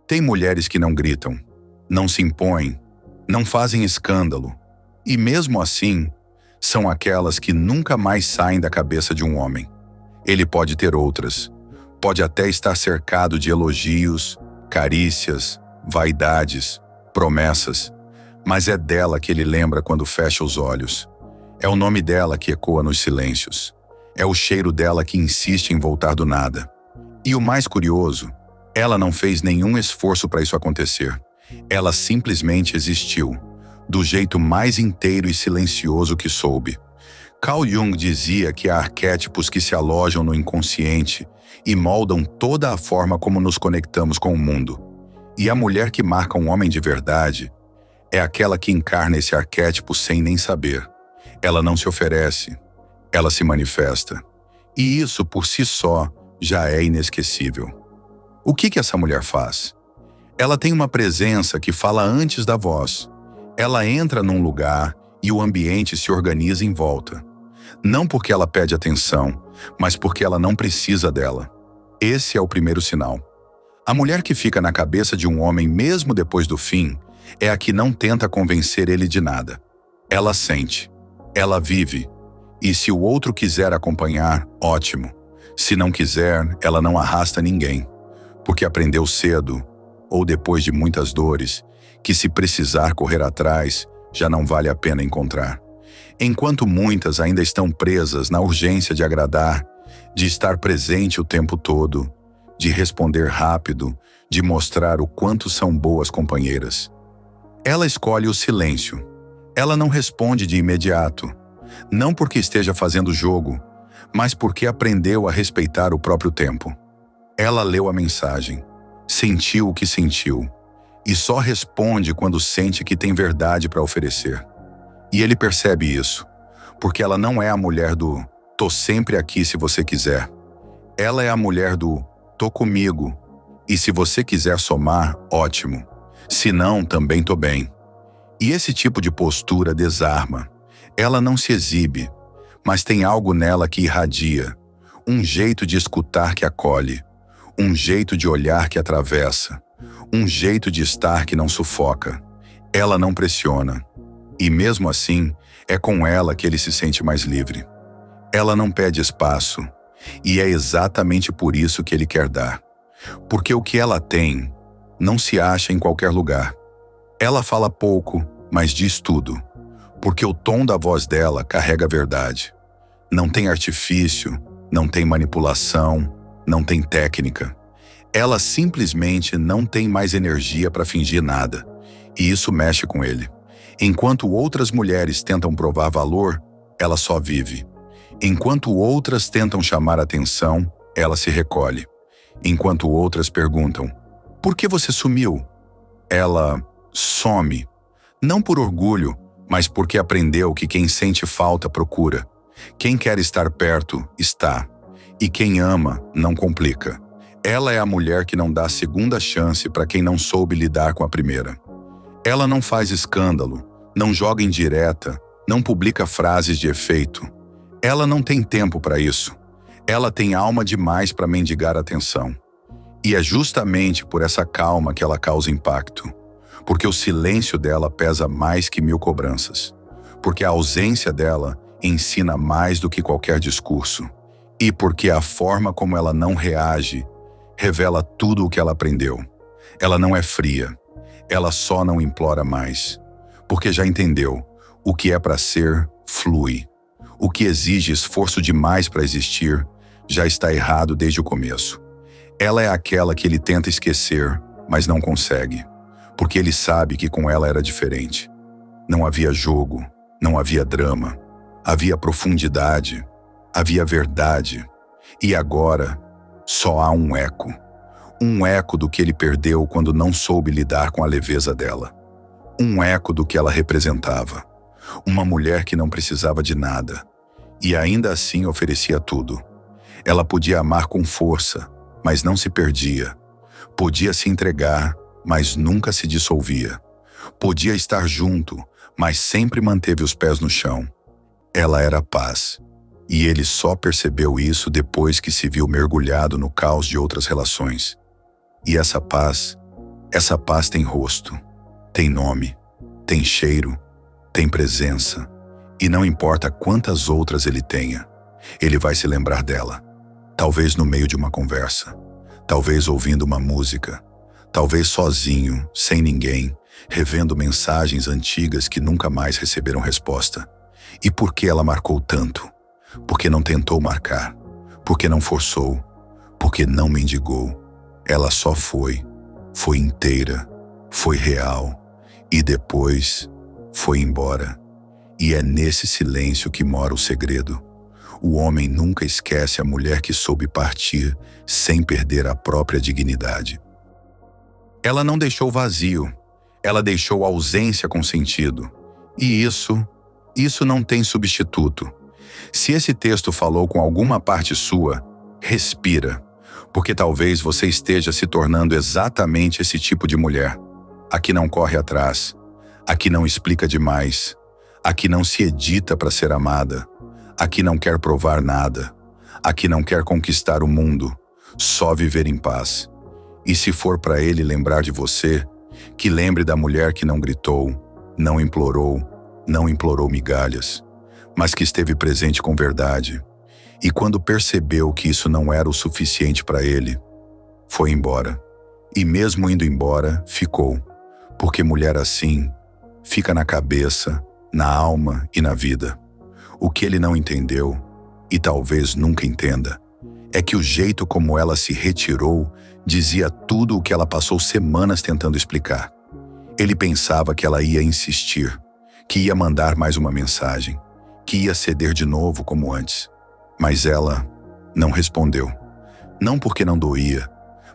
Tem mulheres que não gritam, não se impõem, não fazem escândalo, e mesmo assim, são aquelas que nunca mais saem da cabeça de um homem. Ele pode ter outras, pode até estar cercado de elogios, carícias, vaidades, promessas, mas é dela que ele lembra quando fecha os olhos. É o nome dela que ecoa nos silêncios. É o cheiro dela que insiste em voltar do nada. E o mais curioso, ela não fez nenhum esforço para isso acontecer. Ela simplesmente existiu, do jeito mais inteiro e silencioso que soube. Carl Jung dizia que há arquétipos que se alojam no inconsciente e moldam toda a forma como nos conectamos com o mundo. E a mulher que marca um homem de verdade é aquela que encarna esse arquétipo sem nem saber. Ela não se oferece, ela se manifesta. E isso, por si só, já é inesquecível. O que essa mulher faz? Ela tem uma presença que fala antes da voz. Ela entra num lugar e o ambiente se organiza em volta. Não porque ela pede atenção, mas porque ela não precisa dela. Esse é o primeiro sinal. A mulher que fica na cabeça de um homem mesmo depois do fim é a que não tenta convencer ele de nada. Ela sente, ela vive, e se o outro quiser acompanhar, ótimo. Se não quiser, ela não arrasta ninguém, porque aprendeu cedo, ou depois de muitas dores, que se precisar correr atrás, já não vale a pena encontrar. Enquanto muitas ainda estão presas na urgência de agradar, de estar presente o tempo todo, de responder rápido, de mostrar o quanto são boas companheiras. Ela escolhe o silêncio. Ela não responde de imediato, não porque esteja fazendo jogo, mas porque aprendeu a respeitar o próprio tempo. Ela leu a mensagem, sentiu o que sentiu, e só responde quando sente que tem verdade para oferecer. E ele percebe isso, porque ela não é a mulher do "tô sempre aqui se você quiser". Ela é a mulher do "tô comigo, e se você quiser somar, ótimo. Se não, também tô bem". E esse tipo de postura desarma. Ela não se exibe, mas tem algo nela que irradia, um jeito de escutar que acolhe, um jeito de olhar que atravessa, um jeito de estar que não sufoca. Ela não pressiona. E mesmo assim, é com ela que ele se sente mais livre. Ela não pede espaço, e é exatamente por isso que ele quer dar. Porque o que ela tem não se acha em qualquer lugar. Ela fala pouco, mas diz tudo, porque o tom da voz dela carrega a verdade. Não tem artifício, não tem manipulação, não tem técnica. Ela simplesmente não tem mais energia para fingir nada, e isso mexe com ele. Enquanto outras mulheres tentam provar valor, ela só vive. Enquanto outras tentam chamar atenção, ela se recolhe. Enquanto outras perguntam, "Por que você sumiu?", ela some. Não por orgulho, mas porque aprendeu que quem sente falta procura. Quem quer estar perto, está. E quem ama, não complica. Ela é a mulher que não dá segunda chance para quem não soube lidar com a primeira. Ela não faz escândalo, não joga indireta, não publica frases de efeito. Ela não tem tempo para isso. Ela tem alma demais para mendigar atenção. E é justamente por essa calma que ela causa impacto. Porque o silêncio dela pesa mais que 1000 cobranças. Porque a ausência dela ensina mais do que qualquer discurso. E porque a forma como ela não reage revela tudo o que ela aprendeu. Ela não é fria. Ela só não implora mais. Porque já entendeu, o que é para ser, flui. O que exige esforço demais para existir, já está errado desde o começo. Ela é aquela que ele tenta esquecer, mas não consegue. Porque ele sabe que com ela era diferente. Não havia jogo, não havia drama. Havia profundidade, havia verdade. E agora, só há um eco. Um eco do que ele perdeu quando não soube lidar com a leveza dela. Um eco do que ela representava. Uma mulher que não precisava de nada. E ainda assim oferecia tudo. Ela podia amar com força, mas não se perdia. Podia se entregar, mas nunca se dissolvia. Podia estar junto, mas sempre manteve os pés no chão. Ela era paz. E ele só percebeu isso depois que se viu mergulhado no caos de outras relações. E essa paz Essa paz tem rosto, tem nome, tem cheiro, tem presença, e não importa quantas outras ele tenha, ele vai se lembrar dela. Talvez no meio de uma conversa, talvez ouvindo uma música, talvez sozinho, sem ninguém, revendo mensagens antigas que nunca mais receberam resposta. E por que ela marcou tanto? Porque não tentou marcar, porque não forçou, porque não mendigou. Ela só foi inteira, foi real, e depois foi embora. E é nesse silêncio que mora o segredo. O homem nunca esquece a mulher que soube partir sem perder a própria dignidade. Ela não deixou vazio, ela deixou ausência com sentido. E isso não tem substituto. Se esse texto falou com alguma parte sua, respira, porque talvez você esteja se tornando exatamente esse tipo de mulher. A que não corre atrás, a que não explica demais, a que não se edita para ser amada, a que não quer provar nada, a que não quer conquistar o mundo, só viver em paz. E se for para ele lembrar de você, que lembre da mulher que não gritou, não implorou migalhas, mas que esteve presente com verdade. E quando percebeu que isso não era o suficiente para ele, foi embora. E mesmo indo embora, ficou. Porque mulher assim fica na cabeça, na alma e na vida. O que ele não entendeu, e talvez nunca entenda, é que o jeito como ela se retirou dizia tudo o que ela passou semanas tentando explicar. Ele pensava que ela ia insistir, que ia mandar mais uma mensagem, que ia ceder de novo como antes. Mas ela não respondeu. Não porque não doía,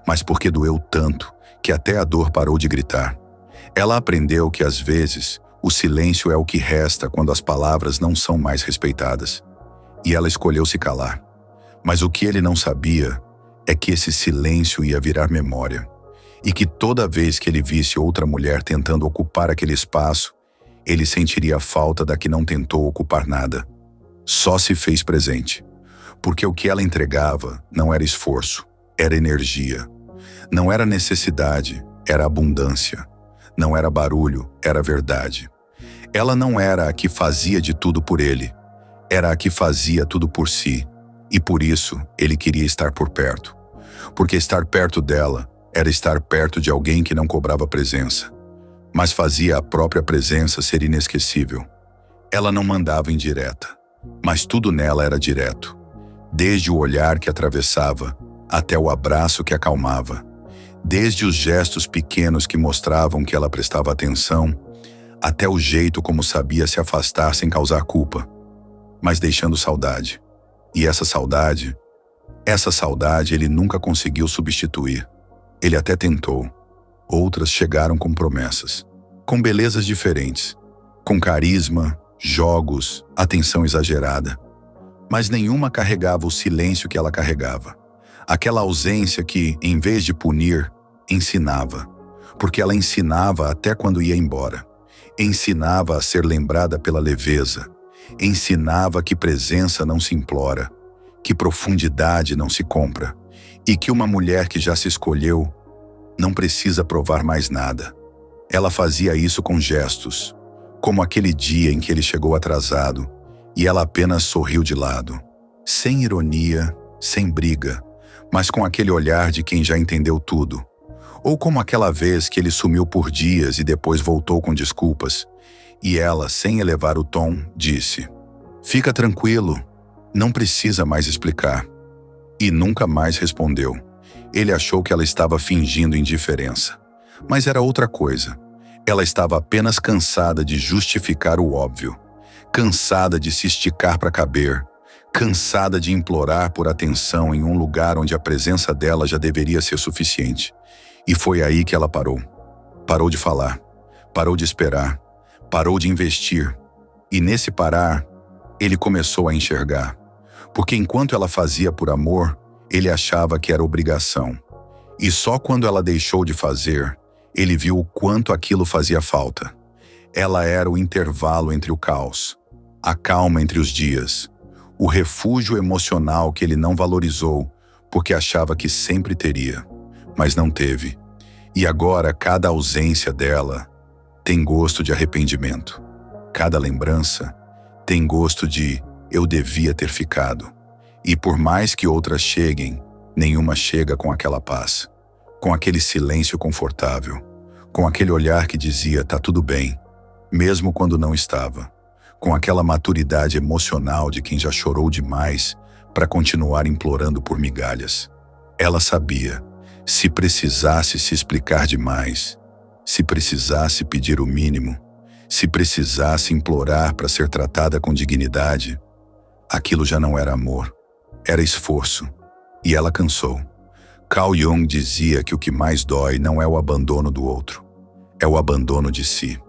mas porque doeu tanto que até a dor parou de gritar. Ela aprendeu que às vezes o silêncio é o que resta quando as palavras não são mais respeitadas. E ela escolheu se calar. Mas o que ele não sabia é que esse silêncio ia virar memória. E que toda vez que ele visse outra mulher tentando ocupar aquele espaço, ele sentiria a falta da que não tentou ocupar nada. Só se fez presente. Porque o que ela entregava não era esforço, era energia. Não era necessidade, era abundância. Não era barulho, era verdade. Ela não era a que fazia de tudo por ele, era a que fazia tudo por si. E por isso ele queria estar por perto. Porque estar perto dela era estar perto de alguém que não cobrava presença, mas fazia a própria presença ser inesquecível. Ela não mandava indireta, mas tudo nela era direto. Desde o olhar que atravessava, até o abraço que acalmava. Desde os gestos pequenos que mostravam que ela prestava atenção, até o jeito como sabia se afastar sem causar culpa, mas deixando saudade. E essa saudade ele nunca conseguiu substituir. Ele até tentou. Outras chegaram com promessas, com belezas diferentes, com carisma, jogos, atenção exagerada. Mas nenhuma carregava o silêncio que ela carregava. Aquela ausência que, em vez de punir, ensinava. Porque ela ensinava até quando ia embora. Ensinava a ser lembrada pela leveza. Ensinava que presença não se implora, que profundidade não se compra, e que uma mulher que já se escolheu não precisa provar mais nada. Ela fazia isso com gestos, como aquele dia em que ele chegou atrasado, e ela apenas sorriu de lado, sem ironia, sem briga, mas com aquele olhar de quem já entendeu tudo. Ou como aquela vez que ele sumiu por dias e depois voltou com desculpas, e ela, sem elevar o tom, disse: "Fica tranquilo, não precisa mais explicar." E nunca mais respondeu. Ele achou que ela estava fingindo indiferença. Mas era outra coisa. Ela estava apenas cansada de justificar o óbvio. Cansada de se esticar para caber. Cansada de implorar por atenção em um lugar onde a presença dela já deveria ser suficiente. E foi aí que ela parou. Parou de falar. Parou de esperar. Parou de investir. E nesse parar, ele começou a enxergar. Porque enquanto ela fazia por amor, ele achava que era obrigação. E só quando ela deixou de fazer, ele viu o quanto aquilo fazia falta. Ela era o intervalo entre o caos, a calma entre os dias, o refúgio emocional que ele não valorizou porque achava que sempre teria, mas não teve. E agora cada ausência dela tem gosto de arrependimento. Cada lembrança tem gosto de eu devia ter ficado. E por mais que outras cheguem, nenhuma chega com aquela paz, com aquele silêncio confortável, com aquele olhar que dizia tá tudo bem, mesmo quando não estava, com aquela maturidade emocional de quem já chorou demais para continuar implorando por migalhas. Ela sabia, se precisasse se explicar demais, se precisasse pedir o mínimo, se precisasse implorar para ser tratada com dignidade, aquilo já não era amor, era esforço, e ela cansou. Carl Jung dizia que o que mais dói não é o abandono do outro, é o abandono de si.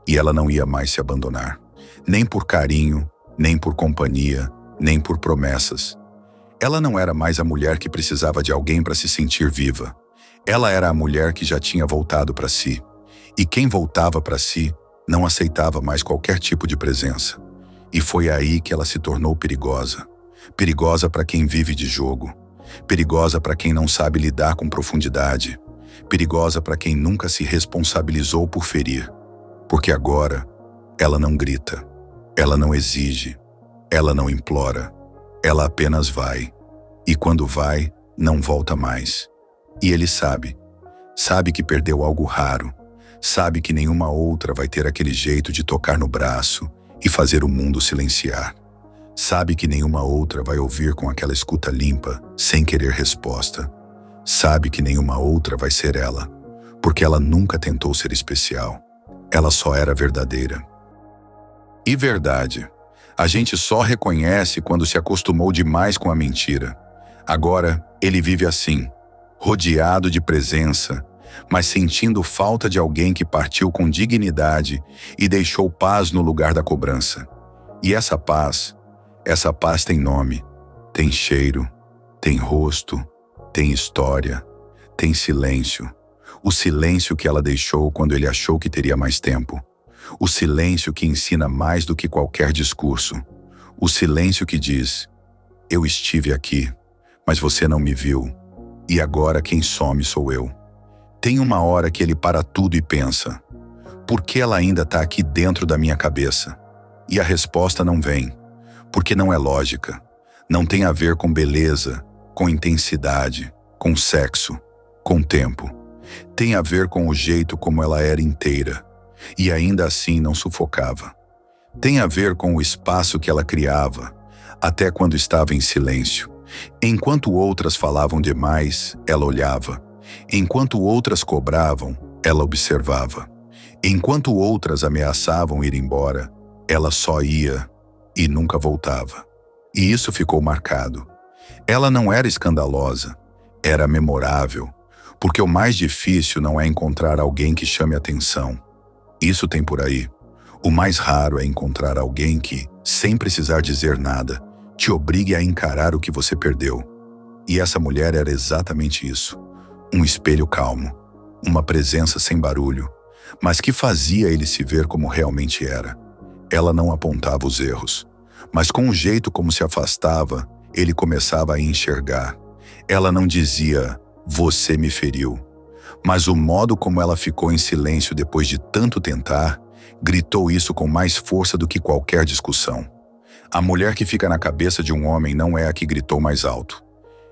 E ela não ia mais se abandonar, nem por carinho, nem por companhia, nem por promessas. Ela não era mais a mulher que precisava de alguém para se sentir viva. Ela era a mulher que já tinha voltado para si. E quem voltava para si não aceitava mais qualquer tipo de presença. E foi aí que ela se tornou perigosa. Perigosa para quem vive de jogo. Perigosa para quem não sabe lidar com profundidade. Perigosa para quem nunca se responsabilizou por ferir. Porque agora, ela não grita, ela não exige, ela não implora, ela apenas vai. E quando vai, não volta mais. E ele sabe que perdeu algo raro, sabe que nenhuma outra vai ter aquele jeito de tocar no braço e fazer o mundo silenciar. Sabe que nenhuma outra vai ouvir com aquela escuta limpa, sem querer resposta. Sabe que nenhuma outra vai ser ela, porque ela nunca tentou ser especial. Ela só era verdadeira. E verdade, a gente só reconhece quando se acostumou demais com a mentira. Agora, ele vive assim, rodeado de presença, mas sentindo falta de alguém que partiu com dignidade e deixou paz no lugar da cobrança. E essa paz tem nome, tem cheiro, tem rosto, tem história, tem silêncio. O silêncio que ela deixou quando ele achou que teria mais tempo. O silêncio que ensina mais do que qualquer discurso. O silêncio que diz, eu estive aqui, mas você não me viu. E agora quem some sou eu. Tem uma hora que ele para tudo e pensa, por que ela ainda está aqui dentro da minha cabeça? E a resposta não vem, porque não é lógica. Não tem a ver com beleza, com intensidade, com sexo, com tempo. Tem a ver com o jeito como ela era inteira, e ainda assim não sufocava. Tem a ver com o espaço que ela criava, até quando estava em silêncio. Enquanto outras falavam demais, ela olhava. Enquanto outras cobravam, ela observava. Enquanto outras ameaçavam ir embora, ela só ia e nunca voltava. E isso ficou marcado. Ela não era escandalosa, era memorável. Porque o mais difícil não é encontrar alguém que chame atenção. Isso tem por aí. O mais raro é encontrar alguém que, sem precisar dizer nada, te obrigue a encarar o que você perdeu. E essa mulher era exatamente isso. Um espelho calmo, uma presença sem barulho, mas que fazia ele se ver como realmente era. Ela não apontava os erros, mas com o jeito como se afastava, ele começava a enxergar. Ela não dizia, você me feriu. Mas o modo como ela ficou em silêncio depois de tanto tentar, gritou isso com mais força do que qualquer discussão. A mulher que fica na cabeça de um homem não é a que gritou mais alto.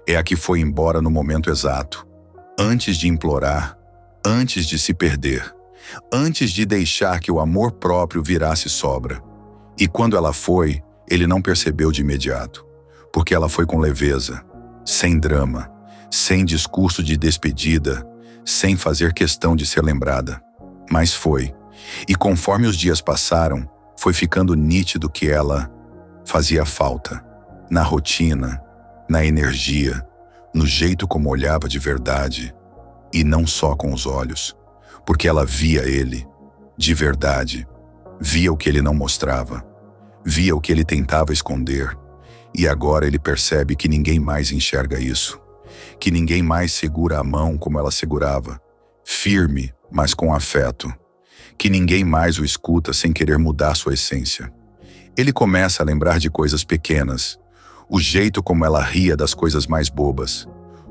É a que foi embora no momento exato. Antes de implorar, antes de se perder, antes de deixar que o amor próprio virasse sobra. E quando ela foi, ele não percebeu de imediato, porque ela foi com leveza, sem drama, sem discurso de despedida, sem fazer questão de ser lembrada. Mas foi. E conforme os dias passaram, foi ficando nítido que ela fazia falta. Na rotina, na energia, no jeito como olhava de verdade. E não só com os olhos. Porque ela via ele, de verdade. Via o que ele não mostrava. Via o que ele tentava esconder. E agora ele percebe que ninguém mais enxerga isso. Que ninguém mais segura a mão como ela segurava, firme, mas com afeto. Que ninguém mais o escuta sem querer mudar sua essência. Ele começa a lembrar de coisas pequenas, o jeito como ela ria das coisas mais bobas,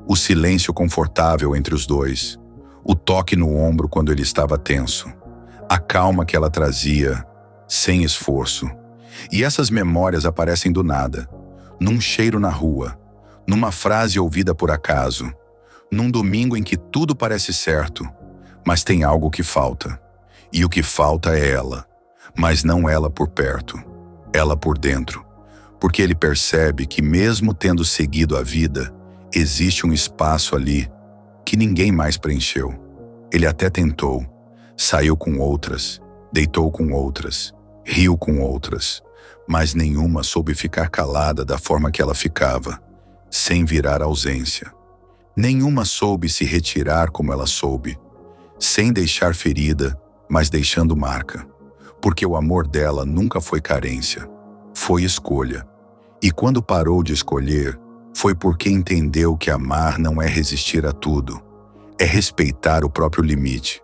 o silêncio confortável entre os dois, o toque no ombro quando ele estava tenso, a calma que ela trazia sem esforço. E essas memórias aparecem do nada, num cheiro na rua, numa frase ouvida por acaso, num domingo em que tudo parece certo, mas tem algo que falta. E o que falta é ela, mas não ela por perto, ela por dentro. Porque ele percebe que mesmo tendo seguido a vida, existe um espaço ali que ninguém mais preencheu. Ele até tentou, saiu com outras, deitou com outras, riu com outras, mas nenhuma soube ficar calada da forma que ela ficava, sem virar ausência. Nenhuma soube se retirar como ela soube, sem deixar ferida, mas deixando marca. Porque o amor dela nunca foi carência, foi escolha. E quando parou de escolher, foi porque entendeu que amar não é resistir a tudo, é respeitar o próprio limite.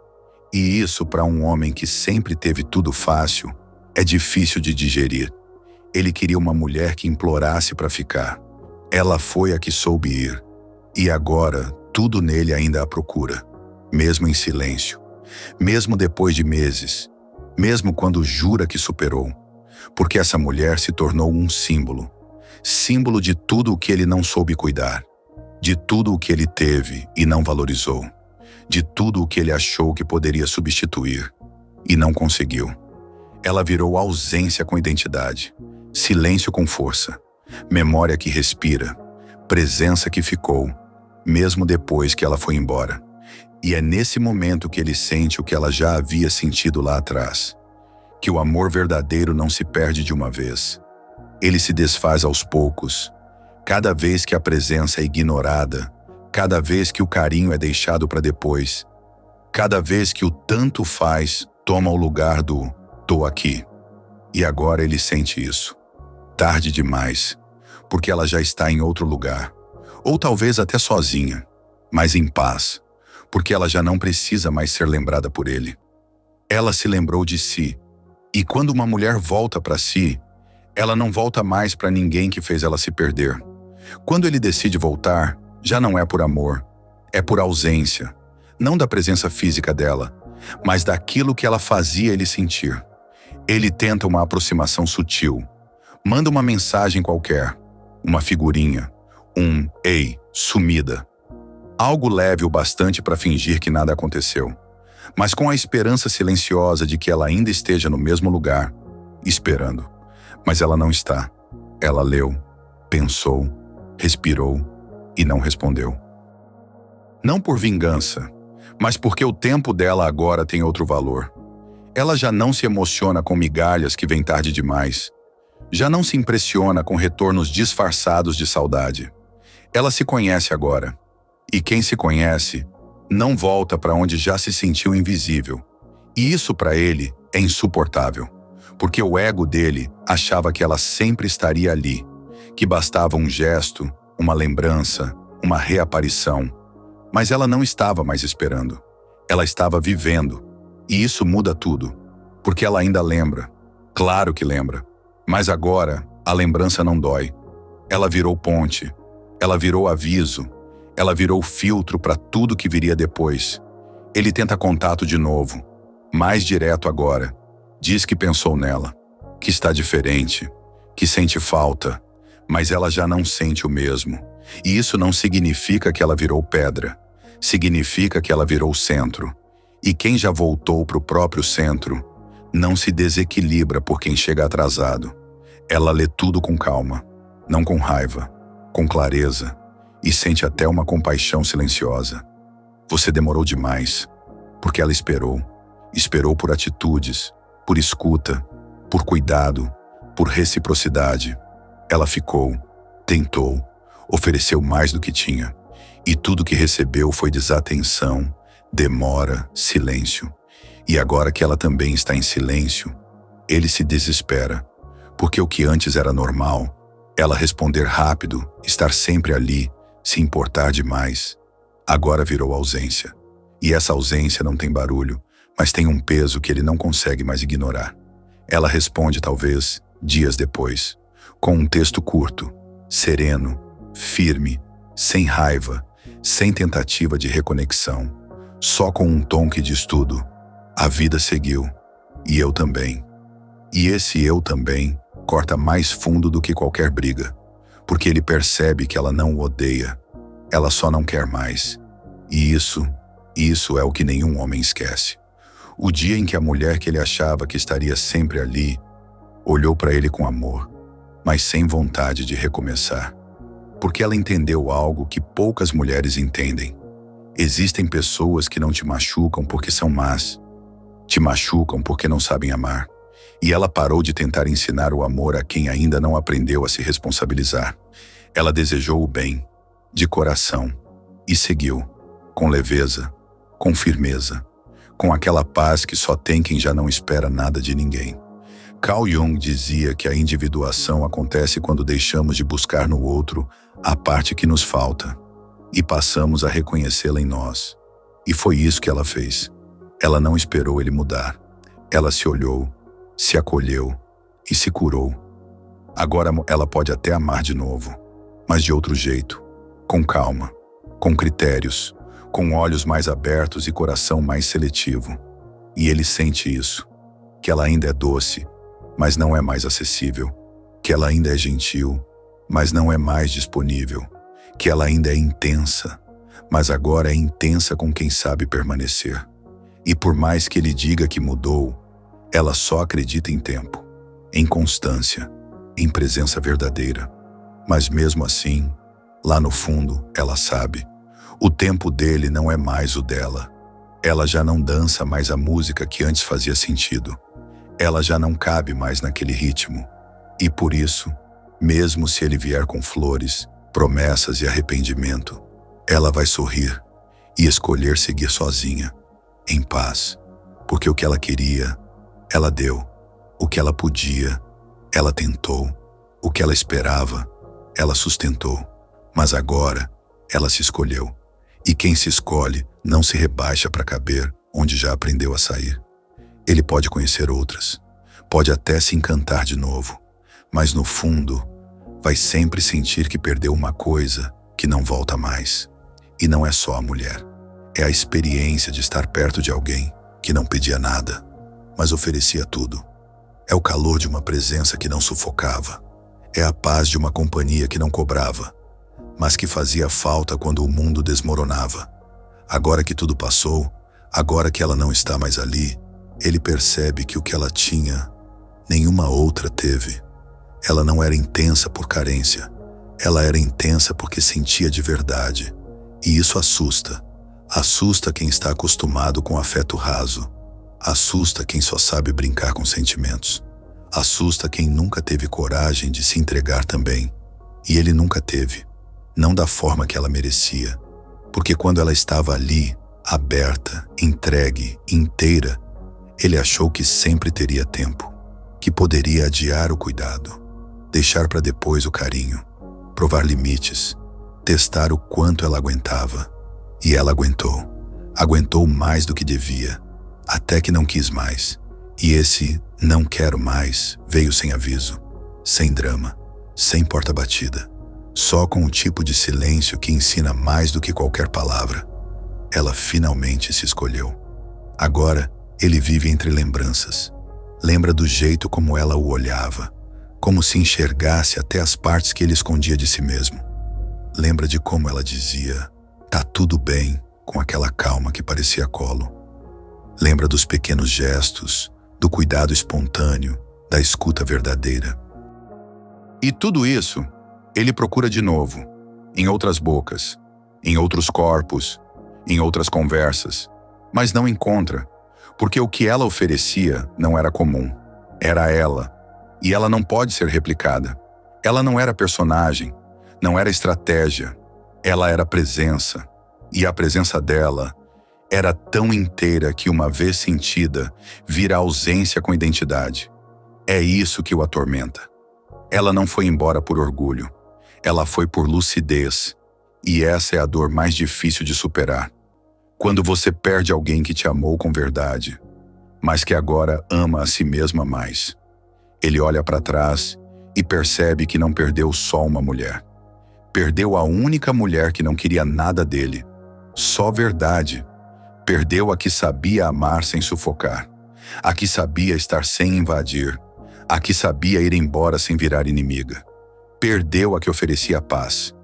E isso, para um homem que sempre teve tudo fácil, é difícil de digerir. Ele queria uma mulher que implorasse para ficar. Ela foi a que soube ir. E agora, tudo nele ainda a procura, mesmo em silêncio, mesmo depois de meses, mesmo quando jura que superou. Porque essa mulher se tornou um símbolo. Símbolo de tudo o que ele não soube cuidar, de tudo o que ele teve e não valorizou, de tudo o que ele achou que poderia substituir e não conseguiu. Ela virou ausência com identidade, silêncio com força, memória que respira, presença que ficou, mesmo depois que ela foi embora. E é nesse momento que ele sente o que ela já havia sentido lá atrás, que o amor verdadeiro não se perde de uma vez. Ele se desfaz aos poucos, cada vez que a presença é ignorada, cada vez que o carinho é deixado para depois, cada vez que o tanto faz toma o lugar do "tô aqui". E agora ele sente isso. Tarde demais, porque ela já está em outro lugar, ou talvez até sozinha, mas em paz, porque ela já não precisa mais ser lembrada por ele. Ela se lembrou de si, e quando uma mulher volta para si, ela não volta mais para ninguém que fez ela se perder. Quando ele decide voltar, já não é por amor, é por ausência, não da presença física dela, mas daquilo que ela fazia ele sentir. Ele tenta uma aproximação sutil, manda uma mensagem qualquer, uma figurinha, "Ei, sumida". Algo leve o bastante para fingir que nada aconteceu, mas com a esperança silenciosa de que ela ainda esteja no mesmo lugar, esperando. Mas ela não está. Ela leu, pensou, respirou e não respondeu. Não por vingança, mas porque o tempo dela agora tem outro valor. Ela já não se emociona com migalhas que vêm tarde demais. Já não se impressiona com retornos disfarçados de saudade. Ela se conhece agora. E quem se conhece não volta para onde já se sentiu invisível. E isso para ele é insuportável, porque o ego dele achava que ela sempre estaria ali, que bastava um gesto, uma lembrança, uma reaparição. Mas ela não estava mais esperando. Ela estava vivendo. E isso muda tudo, porque ela ainda lembra. Claro que lembra. Mas agora, a lembrança não dói. Ela virou ponte. Ela virou aviso. Ela virou filtro para tudo que viria depois. Ele tenta contato de novo, mais direto agora. Diz que pensou nela, que está diferente, que sente falta, mas ela já não sente o mesmo. E isso não significa que ela virou pedra. Significa que ela virou centro. E quem já voltou para o próprio centro não se desequilibra por quem chega atrasado. Ela lê tudo com calma, não com raiva, com clareza, e sente até uma compaixão silenciosa. Você demorou demais, porque ela esperou. Esperou por atitudes, por escuta, por cuidado, por reciprocidade. Ela ficou, tentou, ofereceu mais do que tinha. E tudo que recebeu foi desatenção, demora, silêncio. E agora que ela também está em silêncio, ele se desespera, porque o que antes era normal, ela responder rápido, estar sempre ali, se importar demais, agora virou ausência. E essa ausência não tem barulho, mas tem um peso que ele não consegue mais ignorar. Ela responde talvez dias depois, com um texto curto, sereno, firme, sem raiva, sem tentativa de reconexão, só com um tom que diz tudo. A vida seguiu. E eu também. E esse eu também corta mais fundo do que qualquer briga, porque ele percebe que ela não o odeia, ela só não quer mais. E isso é o que nenhum homem esquece. O dia em que a mulher que ele achava que estaria sempre ali, olhou para ele com amor, mas sem vontade de recomeçar. Porque ela entendeu algo que poucas mulheres entendem. Existem pessoas que não te machucam porque são más, te machucam porque não sabem amar. E ela parou de tentar ensinar o amor a quem ainda não aprendeu a se responsabilizar. Ela desejou o bem, de coração, e seguiu, com leveza, com firmeza, com aquela paz que só tem quem já não espera nada de ninguém. Carl Jung dizia que a individuação acontece quando deixamos de buscar no outro a parte que nos falta e passamos a reconhecê-la em nós. E foi isso que ela fez. Ela não esperou ele mudar. Ela se olhou, se acolheu e se curou. Agora ela pode até amar de novo, mas de outro jeito, com calma, com critérios, com olhos mais abertos e coração mais seletivo. E ele sente isso, que ela ainda é doce, mas não é mais acessível, que ela ainda é gentil, mas não é mais disponível, que ela ainda é intensa, mas agora é intensa com quem sabe permanecer. E por mais que ele diga que mudou, ela só acredita em tempo, em constância, em presença verdadeira. Mas mesmo assim, lá no fundo, ela sabe, o tempo dele não é mais o dela. Ela já não dança mais a música que antes fazia sentido. Ela já não cabe mais naquele ritmo. E por isso, mesmo se ele vier com flores, promessas e arrependimento, ela vai sorrir e escolher seguir sozinha, em paz, porque o que ela queria, ela deu. O que ela podia, ela tentou. O que ela esperava, ela sustentou. Mas agora, ela se escolheu. E quem se escolhe não se rebaixa para caber onde já aprendeu a sair. Ele pode conhecer outras, pode até se encantar de novo, mas no fundo, vai sempre sentir que perdeu uma coisa que não volta mais. E não é só a mulher. É a experiência de estar perto de alguém que não pedia nada, mas oferecia tudo. É o calor de uma presença que não sufocava. É a paz de uma companhia que não cobrava, mas que fazia falta quando o mundo desmoronava. Agora que tudo passou, agora que ela não está mais ali, ele percebe que o que ela tinha, nenhuma outra teve. Ela não era intensa por carência, ela era intensa porque sentia de verdade. E isso assusta. Assusta quem está acostumado com afeto raso. Assusta quem só sabe brincar com sentimentos. Assusta quem nunca teve coragem de se entregar também. E ele nunca teve. Não da forma que ela merecia. Porque quando ela estava ali, aberta, entregue, inteira, ele achou que sempre teria tempo. Que poderia adiar o cuidado. Deixar para depois o carinho. Provar limites. Testar o quanto ela aguentava. E ela aguentou. Aguentou mais do que devia. Até que não quis mais. E esse não quero mais veio sem aviso, sem drama, sem porta batida. Só com um tipo de silêncio que ensina mais do que qualquer palavra. Ela finalmente se escolheu. Agora, ele vive entre lembranças. Lembra do jeito como ela o olhava, como se enxergasse até as partes que ele escondia de si mesmo. Lembra de como ela dizia, tá tudo bem, com aquela calma que parecia colo. Lembra dos pequenos gestos, do cuidado espontâneo, da escuta verdadeira. E tudo isso, ele procura de novo, em outras bocas, em outros corpos, em outras conversas, mas não encontra, porque o que ela oferecia não era comum, era ela, e ela não pode ser replicada. Ela não era personagem, não era estratégia, ela era presença, e a presença dela era tão inteira que, uma vez sentida, vira ausência com identidade. É isso que o atormenta. Ela não foi embora por orgulho. Ela foi por lucidez. E essa é a dor mais difícil de superar. Quando você perde alguém que te amou com verdade, mas que agora ama a si mesma mais. Ele olha para trás e percebe que não perdeu só uma mulher. Perdeu a única mulher que não queria nada dele. Só verdade. Perdeu a que sabia amar sem sufocar, a que sabia estar sem invadir, a que sabia ir embora sem virar inimiga. Perdeu a que oferecia paz.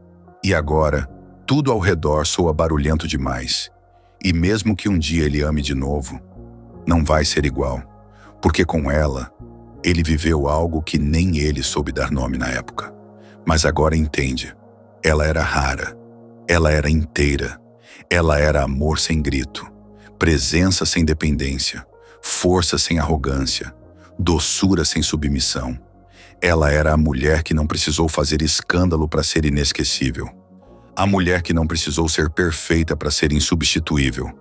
E agora, tudo ao redor soa barulhento demais. E mesmo que um dia ele ame de novo, não vai ser igual, porque com ela, ele viveu algo que nem ele soube dar nome na época. Mas agora entende. Ela era rara. Ela era inteira. Ela era amor sem grito, presença sem dependência, força sem arrogância, doçura sem submissão. Ela era a mulher que não precisou fazer escândalo para ser inesquecível. A mulher que não precisou ser perfeita para ser insubstituível.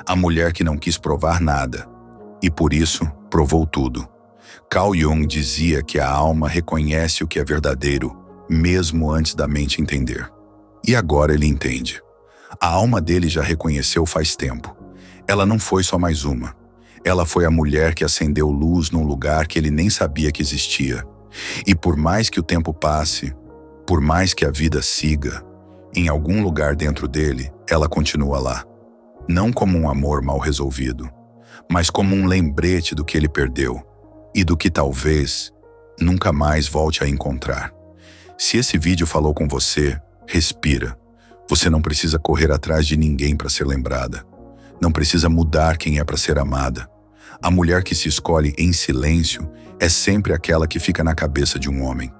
A mulher que não quis provar nada, e por isso provou tudo. Carl Jung dizia que a alma reconhece o que é verdadeiro, mesmo antes da mente entender. E agora ele entende. A alma dele já reconheceu faz tempo. Ela não foi só mais uma. Ela foi a mulher que acendeu luz num lugar que ele nem sabia que existia. E por mais que o tempo passe, por mais que a vida siga, em algum lugar dentro dele, ela continua lá. Não como um amor mal resolvido, mas como um lembrete do que ele perdeu e do que talvez nunca mais volte a encontrar. Se esse vídeo falou com você, respira. Você não precisa correr atrás de ninguém para ser lembrada. Não precisa mudar quem é para ser amada. A mulher que se escolhe em silêncio é sempre aquela que fica na cabeça de um homem,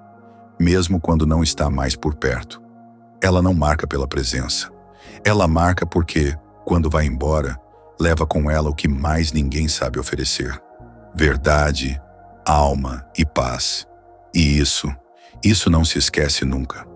mesmo quando não está mais por perto. Ela não marca pela presença. Ela marca porque, quando vai embora, leva com ela o que mais ninguém sabe oferecer: verdade, alma e paz. E isso não se esquece nunca.